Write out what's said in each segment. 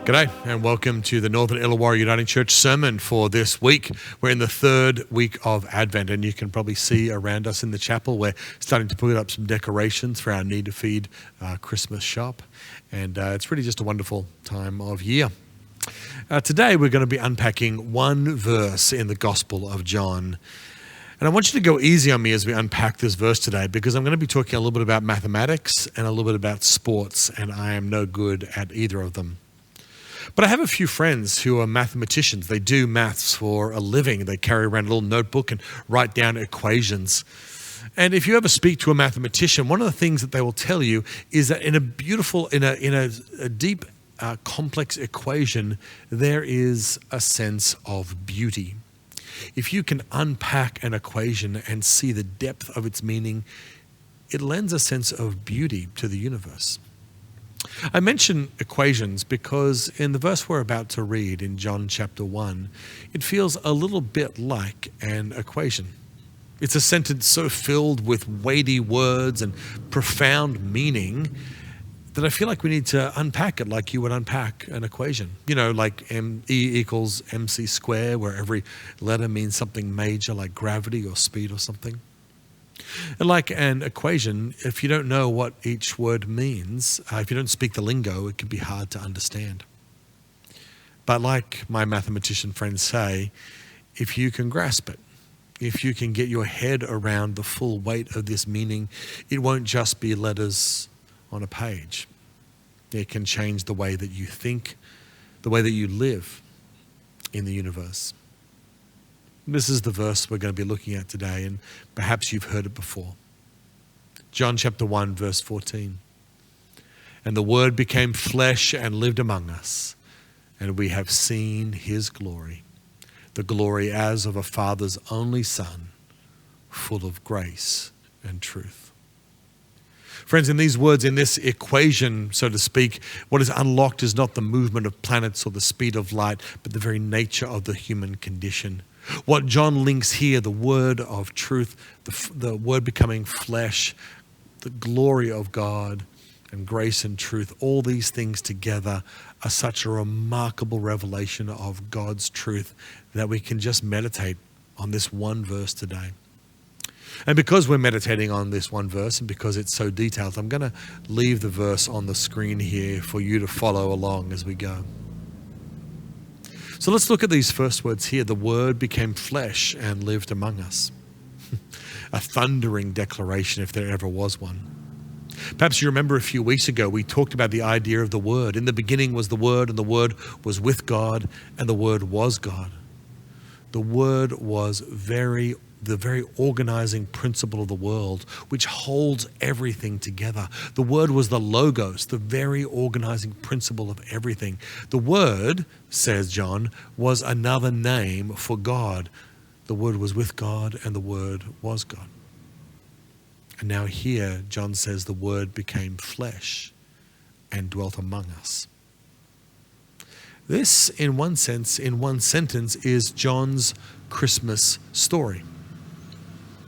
G'day and welcome to the Northern Illawarra Uniting Church sermon for this week. We're in the third week of Advent, and you can probably see around us in the chapel we're starting to put up some decorations for our Need to Feed Christmas shop, and it's really just a wonderful time of year. Today we're going to be unpacking one verse in the Gospel of John. And I want you to go easy on me as we unpack this verse today, because I'm going to be talking a little bit about mathematics and a little bit about sports, and I am no good at either of them. But I have a few friends who are mathematicians. They do maths for a living. They carry around a little notebook and write down equations. And if you ever speak to a mathematician, one of the things that they will tell you is that in a deep, complex equation, there is a sense of beauty. If you can unpack an equation and see the depth of its meaning, it lends a sense of beauty to the universe. I mention equations because in the verse we're about to read in John chapter 1, it feels a little bit like an equation. It's a sentence so filled with weighty words and profound meaning that I feel like we need to unpack it like you would unpack an equation. You know, like E equals mc squared, where every letter means something major like gravity or speed or something. And like an equation, if you don't know what each word means, if you don't speak the lingo, it can be hard to understand. But like my mathematician friends say, if you can grasp it, if you can get your head around the full weight of this meaning, it won't just be letters on a page. It can change the way that you think, the way that you live in the universe. This is the verse we're going to be looking at today, and perhaps you've heard it before. John chapter 1, verse 14. And the Word became flesh and lived among us, and we have seen his glory, the glory as of a Father's only Son, full of grace and truth. Friends, in these words, in this equation, so to speak, what is unlocked is not the movement of planets or the speed of light, but the very nature of the human condition. What John links here, the word of truth, the word becoming flesh, the glory of God and grace and truth, all these things together are such a remarkable revelation of God's truth that we can just meditate on this one verse today. And because we're meditating on this one verse and because it's so detailed, I'm going to leave the verse on the screen here for you to follow along as we go. So let's look at these first words here. The Word became flesh and lived among us. A thundering declaration if there ever was one. Perhaps you remember a few weeks ago we talked about the idea of the Word. In the beginning was the Word, and the Word was with God, and the Word was God. The Word was the very organizing principle of the world, which holds everything together. The Word was the logos, the very organizing principle of everything. The Word, says John, was another name for God. The Word was with God, and the Word was God. And now here, John says the Word became flesh and dwelt among us. This, in one sense, in one sentence, is John's Christmas story.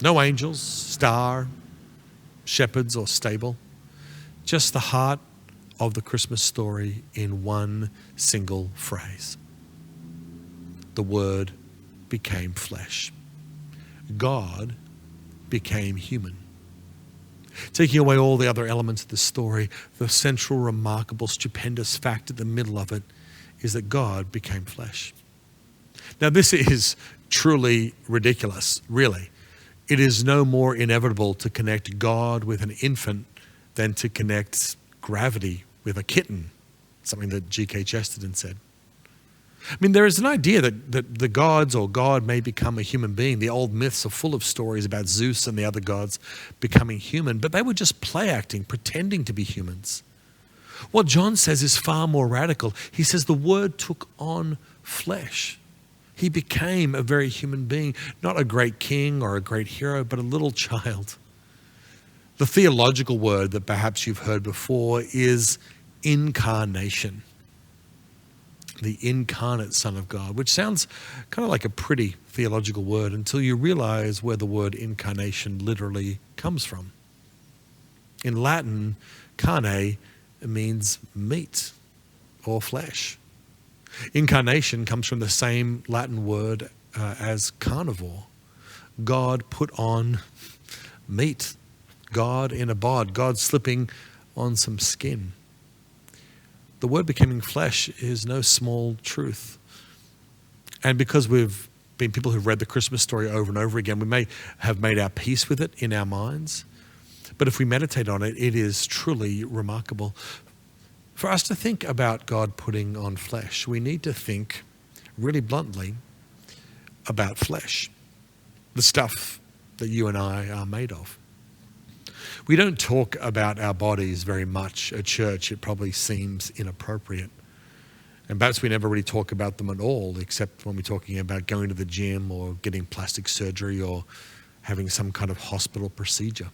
No angels, star, shepherds, or stable. Just the heart of the Christmas story in one single phrase. The Word became flesh. God became human. Taking away all the other elements of the story, the central, remarkable, stupendous fact at the middle of it is that God became flesh. Now, this is truly ridiculous, really. It is no more inevitable to connect God with an infant than to connect gravity with a kitten, something that G.K. Chesterton said. I mean, there is an idea that the gods or God may become a human being. The old myths are full of stories about Zeus and the other gods becoming human, but they were just play acting, pretending to be humans. What John says is far more radical. He says the Word took on flesh. He became a very human being, not a great king or a great hero, but a little child. The theological word that perhaps you've heard before is incarnation. The incarnate Son of God, which sounds kind of like a pretty theological word until you realize where the word incarnation literally comes from. In Latin, carne means meat or flesh. Incarnation comes from the same Latin word as carnivore. God put on meat. God in a bod. God slipping on some skin. The word becoming flesh is no small truth. And because we've been people who've read the Christmas story over and over again, we may have made our peace with it in our minds. But if we meditate on it, it is truly remarkable. For us to think about God putting on flesh, we need to think really bluntly about flesh, the stuff that you and I are made of. We don't talk about our bodies very much at church. It probably seems inappropriate. And perhaps we never really talk about them at all, except when we're talking about going to the gym or getting plastic surgery or having some kind of hospital procedure.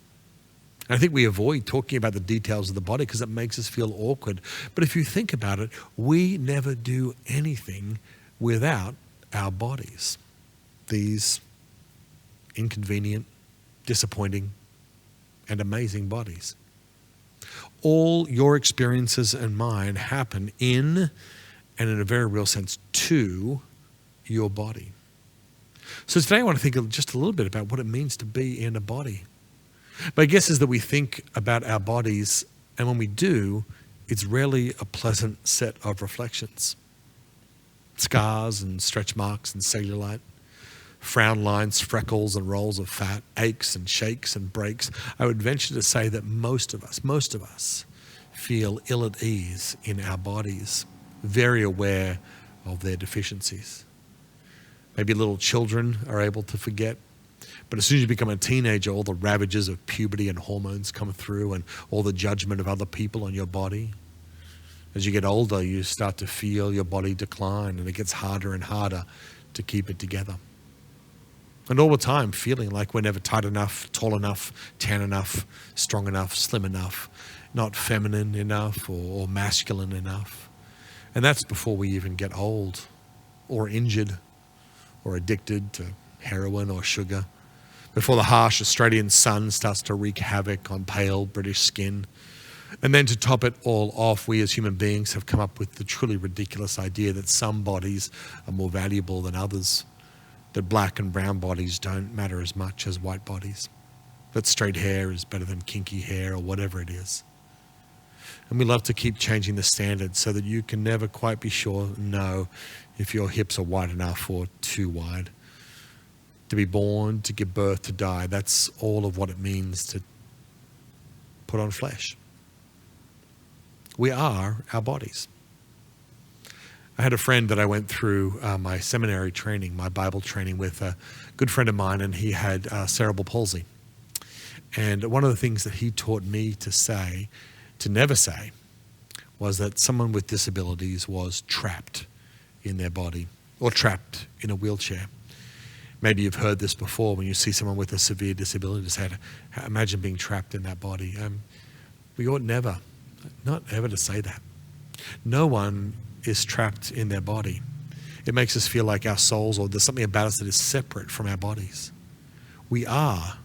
And I think we avoid talking about the details of the body because it makes us feel awkward. But if you think about it, we never do anything without our bodies. These inconvenient, disappointing, and amazing bodies. All your experiences and mine happen in, and in a very real sense, to your body. So today I want to think just a little bit about what it means to be in a body. My guess is that we think about our bodies, and when we do, it's rarely a pleasant set of reflections. Scars and stretch marks and cellulite, frown lines, freckles and rolls of fat, aches and shakes and breaks. I would venture to say that most of us feel ill at ease in our bodies, very aware of their deficiencies. Maybe little children are able to forget, but as soon as you become a teenager, all the ravages of puberty and hormones come through and all the judgment of other people on your body. As you get older, you start to feel your body decline, and it gets harder and harder to keep it together. And all the time feeling like we're never tight enough, tall enough, tan enough, strong enough, slim enough, not feminine enough or masculine enough. And that's before we even get old or injured or addicted to heroin or sugar. Before the harsh Australian sun starts to wreak havoc on pale British skin. And then to top it all off, we as human beings have come up with the truly ridiculous idea that some bodies are more valuable than others, that black and brown bodies don't matter as much as white bodies, that straight hair is better than kinky hair or whatever it is. And we love to keep changing the standards so that you can never quite be sure, know if your hips are wide enough or too wide. To be born, to give birth, to die, that's all of what it means to put on flesh. We are our bodies. I had a friend that I went through my seminary training, my Bible training with, a good friend of mine, and he had cerebral palsy. And one of the things that he taught me to never say, was that someone with disabilities was trapped in their body or trapped in a wheelchair. Maybe you've heard this before when you see someone with a severe disability. Just imagine being trapped in that body. We ought not ever to say that. No one is trapped in their body. It makes us feel like our souls, or there's something about us that is separate from our bodies. We are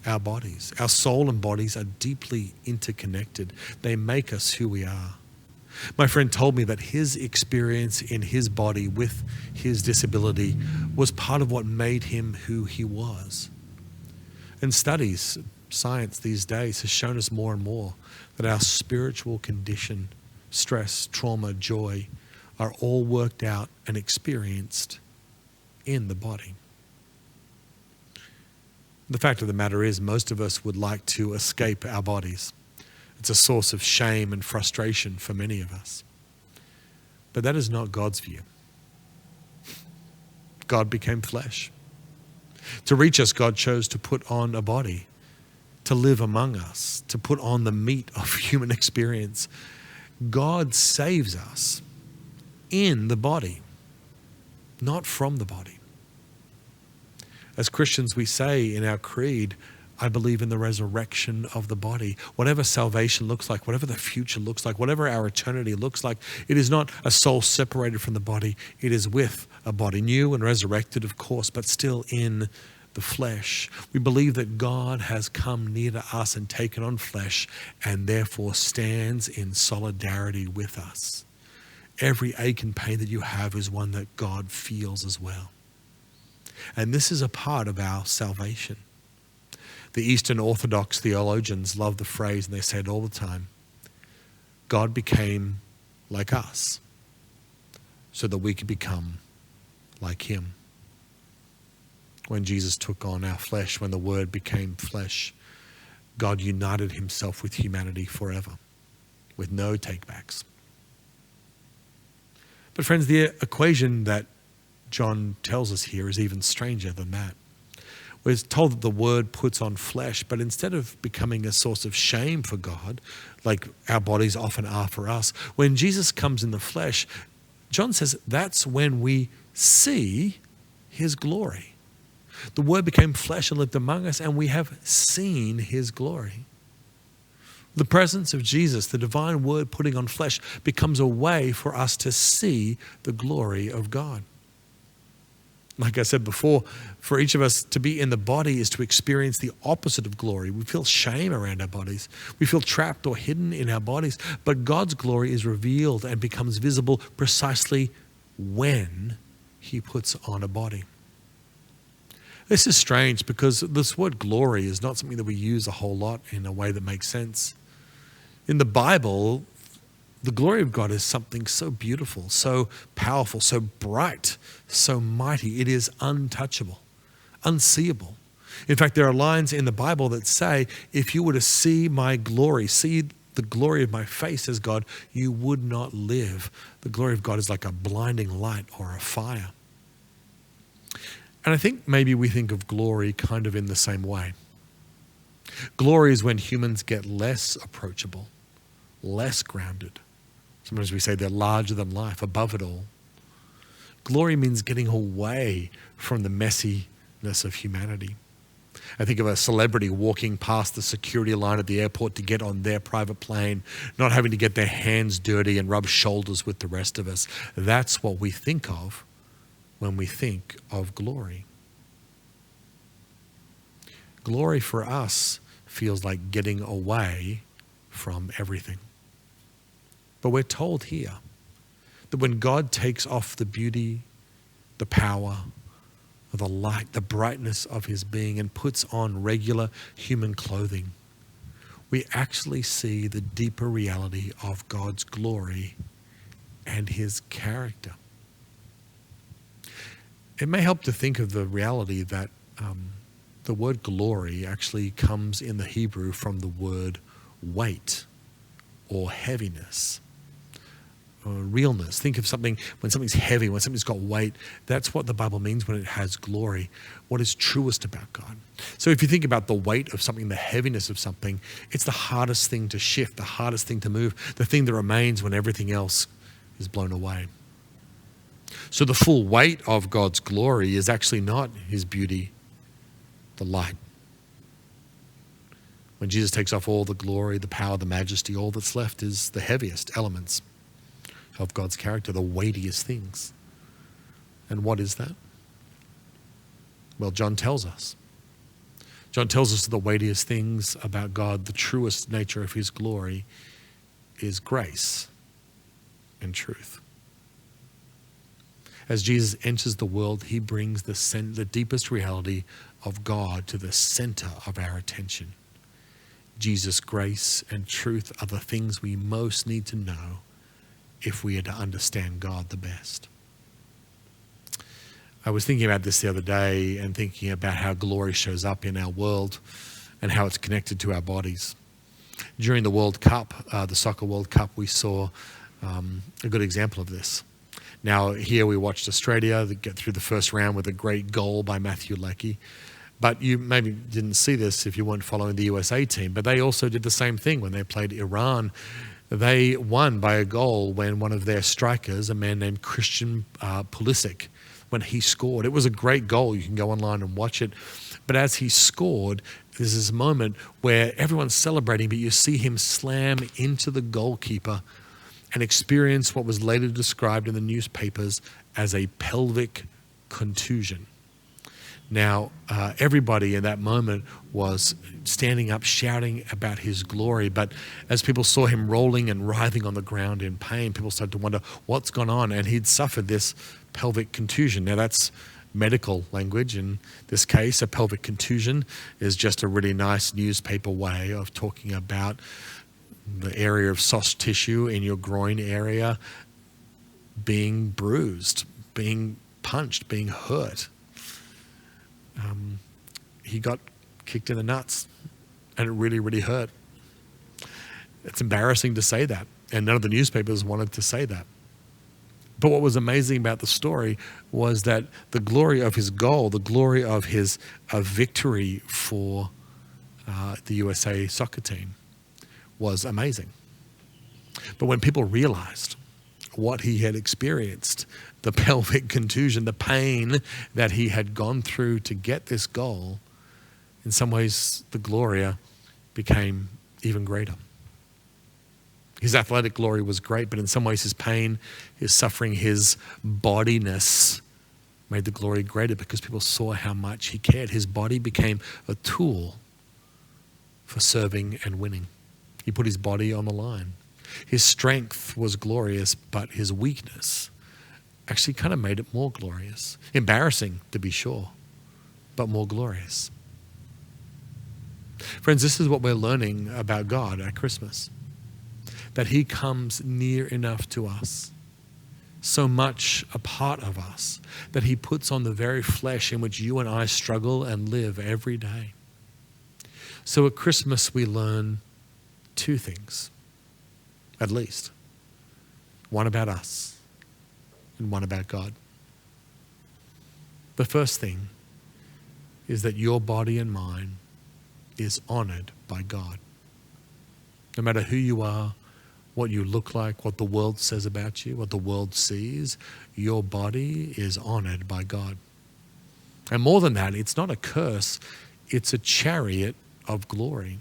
our bodies. Our soul and bodies are deeply interconnected. They make us who we are. My friend told me that his experience in his body with his disability was part of what made him who he was. And studies, science these days has shown us more and more that our spiritual condition, stress, trauma, joy, are all worked out and experienced in the body. The fact of the matter is, most of us would like to escape our bodies. It's a source of shame and frustration for many of us. But that is not God's view. God became flesh. To reach us, God chose to put on a body, to live among us, to put on the meat of human experience. God saves us in the body, not from the body. As Christians, we say in our creed, I believe in the resurrection of the body. Whatever salvation looks like, whatever the future looks like, whatever our eternity looks like, it is not a soul separated from the body. It is with a body, new and resurrected, of course, but still in the flesh. We believe that God has come near to us and taken on flesh, and therefore stands in solidarity with us. every ache and pain that you have is one that God feels as well. And this is a part of our salvation. The Eastern Orthodox theologians love the phrase, and they say it all the time: God became like us so that we could become like him. When Jesus took on our flesh, when the Word became flesh, God united himself with humanity forever, with no takebacks. But friends, the equation that John tells us here is even stranger than that. We're told that the Word puts on flesh, but instead of becoming a source of shame for God, like our bodies often are for us, when Jesus comes in the flesh, John says that's when we see his glory. The Word became flesh and lived among us, and we have seen his glory. The presence of Jesus, the divine Word putting on flesh, becomes a way for us to see the glory of God. Like I said before, for each of us to be in the body is to experience the opposite of glory. We feel shame around our bodies. We feel trapped or hidden in our bodies. But God's glory is revealed and becomes visible precisely when he puts on a body. This is strange because this word glory is not something that we use a whole lot in a way that makes sense. In the Bible, the glory of God is something so beautiful, so powerful, so bright, so mighty. It is untouchable, unseeable. In fact, there are lines in the Bible that say, if you were to see my glory, see the glory of my face as God, you would not live. The glory of God is like a blinding light or a fire. And I think maybe we think of glory kind of in the same way. Glory is when humans get less approachable, less grounded. Sometimes we say they're larger than life, above it all. Glory means getting away from the messiness of humanity. I think of a celebrity walking past the security line at the airport to get on their private plane, not having to get their hands dirty and rub shoulders with the rest of us. That's what we think of when we think of glory. Glory for us feels like getting away from everything. But we're told here that when God takes off the beauty, the power, the light, the brightness of his being and puts on regular human clothing, we actually see the deeper reality of God's glory and his character. It may help to think of the reality that the word glory actually comes in the Hebrew from the word weight or heaviness or realness. Think of something, when something's heavy, when something's got weight, that's what the Bible means when it has glory, what is truest about God. So if you think about the weight of something, the heaviness of something, it's the hardest thing to shift, the hardest thing to move, the thing that remains when everything else is blown away. So the full weight of God's glory is actually not his beauty, the light. When Jesus takes off all the glory, the power, the majesty, all that's left is the heaviest elements of God's character, the weightiest things. And what is that? Well, John tells us. John tells us the weightiest things about God, the truest nature of his glory, is grace and truth. As Jesus enters the world, he brings the deepest reality of God to the center of our attention. Jesus' grace and truth are the things we most need to know if we are to understand God the best. I was thinking about this the other day and thinking about how glory shows up in our world and how it's connected to our bodies. During the World Cup, the Soccer World Cup, we saw a good example of this. Now, here we watched Australia get through the first round with a great goal by Matthew Leckie. But you maybe didn't see this if you weren't following the USA team, but they also did the same thing when they played Iran. They won by a goal when one of their strikers, a man named Christian Pulisic, when he scored. It was a great goal. You can go online and watch it. But as he scored, there's this moment where everyone's celebrating, but you see him slam into the goalkeeper and experience what was later described in the newspapers as a pelvic contusion. Now, everybody in that moment was standing up, shouting about his glory. But as people saw him rolling and writhing on the ground in pain, people started to wonder what's gone on. And he'd suffered this pelvic contusion. Now, that's medical language. In this case, a pelvic contusion is just a really nice newspaper way of talking about the area of soft tissue in your groin area being bruised, being punched, being hurt. He got kicked in the nuts, and it really, really hurt. It's embarrassing to say that, and none of the newspapers wanted to say that. But what was amazing about the story was that the glory of his goal, the glory of his victory for the USA soccer team was amazing. But when people realized what he had experienced, the pelvic contusion, the pain that he had gone through to get this goal, in some ways the glory became even greater. His athletic glory was great, but in some ways his pain, his suffering, his bodiness made the glory greater because people saw how much he cared. His body became a tool for serving and winning. He put his body on the line. His strength was glorious, but his weakness actually kind of made it more glorious. Embarrassing, to be sure, but more glorious. Friends, this is what we're learning about God at Christmas. That he comes near enough to us, so much a part of us, that he puts on the very flesh in which you and I struggle and live every day. So at Christmas we learn two things, at least. One about us and one about God. The first thing is that your body and mine is honored by God. No matter who you are, what you look like, what the world says about you, what the world sees, your body is honored by God. And more than that, it's not a curse, it's a chariot of glory.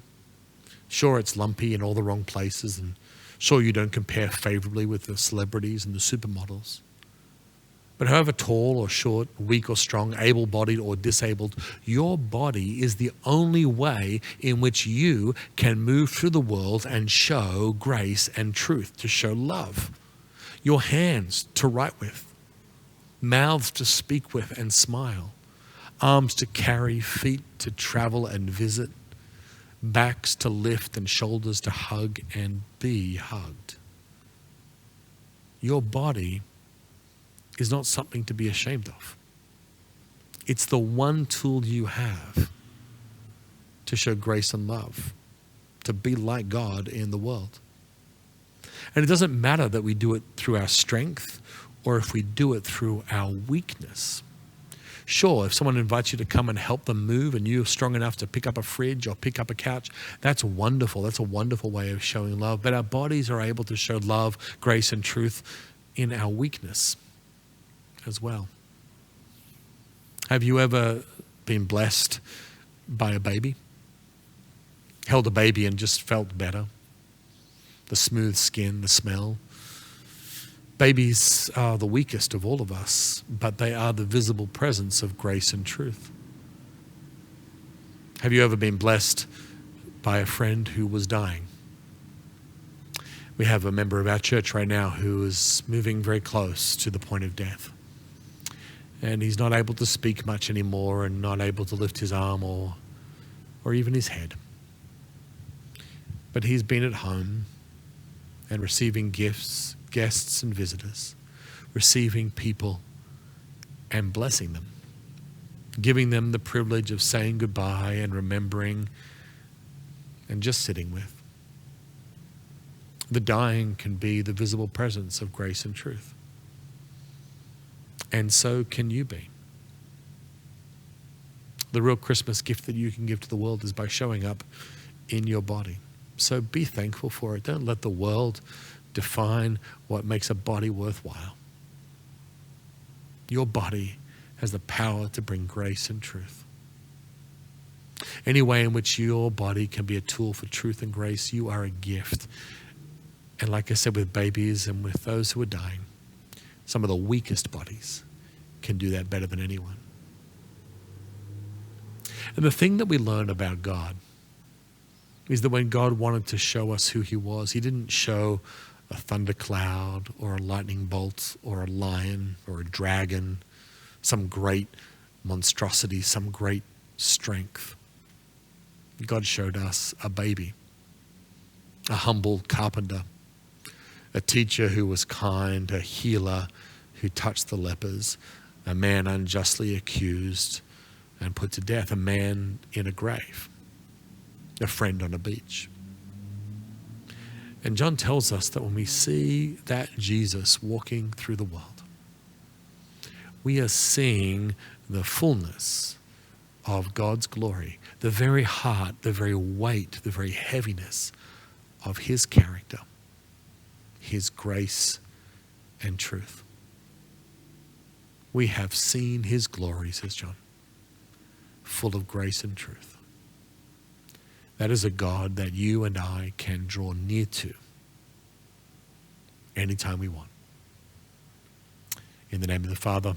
Sure, it's lumpy in all the wrong places, and sure, you don't compare favorably with the celebrities and the supermodels. But however tall or short, weak or strong, able-bodied or disabled, your body is the only way in which you can move through the world and show grace and truth, to show love. Your hands to write with, mouths to speak with and smile, arms to carry, feet to travel and visit, backs to lift and shoulders to hug and be hugged. Your body is not something to be ashamed of. It's the one tool you have to show grace and love, to be like God in the world. And it doesn't matter that we do it through our strength or if we do it through our weakness. Sure, if someone invites you to come and help them move and you're strong enough to pick up a fridge or pick up a couch, that's wonderful. That's a wonderful way of showing love. But our bodies are able to show love, grace, and truth in our weakness as well. Have you ever been blessed by a baby? Held a baby and just felt better? The smooth skin, the smell. Babies are the weakest of all of us, but they are the visible presence of grace and truth. Have you ever been blessed by a friend who was dying? We have a member of our church right now who is moving very close to the point of death. And he's not able to speak much anymore and not able to lift his arm or even his head. But he's been at home and receiving gifts, guests and visitors, receiving people and blessing them, giving them the privilege of saying goodbye and remembering and just sitting with. The dying can be the visible presence of grace and truth. And so can you be. The real Christmas gift that you can give to the world is by showing up in your body. So be thankful for it. Don't let the world define what makes a body worthwhile. Your body has the power to bring grace and truth. Any way in which your body can be a tool for truth and grace, you are a gift. And like I said, with babies and with those who are dying, some of the weakest bodies can do that better than anyone. And the thing that we learn about God is that when God wanted to show us who he was, he didn't show a thundercloud or a lightning bolt or a lion or a dragon, some great monstrosity, some great strength. God showed us a baby, a humble carpenter, a teacher who was kind, a healer who touched the lepers, a man unjustly accused and put to death, a man in a grave, a friend on a beach. And John tells us that when we see that Jesus walking through the world, we are seeing the fullness of God's glory, the very heart, the very weight, the very heaviness of his character, his grace and truth. We have seen his glory, says John, full of grace and truth. That is a God that you and I can draw near to anytime we want. In the name of the Father,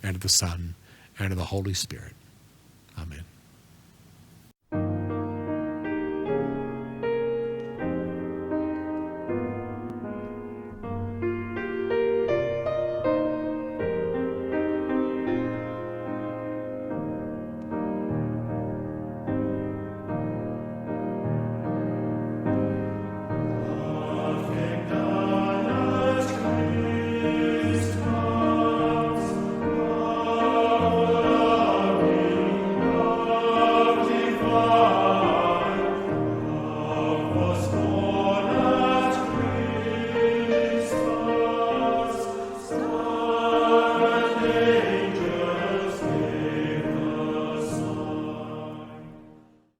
and of the Son, and of the Holy Spirit. Amen.